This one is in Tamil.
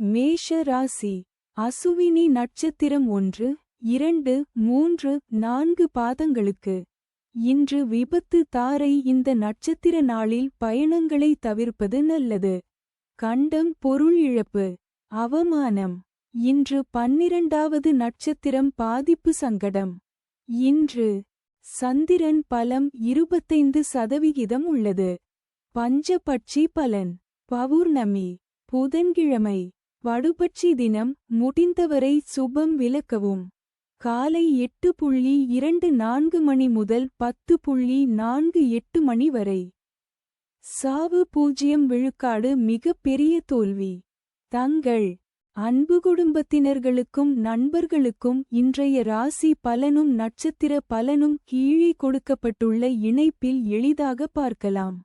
மேஷ ராசி. அசுவினி நட்சத்திரம் 1, 2, 3, 4 பாதங்களுக்கு. இன்று விபத்து தாரை. இந்த நட்சத்திர நாளில் பயணங்களை தவிர்ப்பது நல்லது. கண்டம் பொருள் இழப்பு. அவமானம். இன்று 12வது நட்சத்திரம் பாதிப்பு சங்கடம். இன்று சந்திரன் பலம் 25% உள்ளது. பஞ்சபட்சி பலன். பௌர்ணமி புதன்கிழமை. வடுபட்சி தினம். முடிந்தவரை சுபம் விலக்கவும். காலை 8:24 மணி முதல் 10:48 மணி வரை. சாவு 0 விழுக்காடு. மிக பெரிய தோல்வி. தங்கள் அன்பு குடும்பத்தினர்களுக்கும் நண்பர்களுக்கும் இன்றைய ராசி பலனும் நட்சத்திர பலனும் கீழே கொடுக்கப்பட்டுள்ள இணைப்பில் எளிதாக பார்க்கலாம்.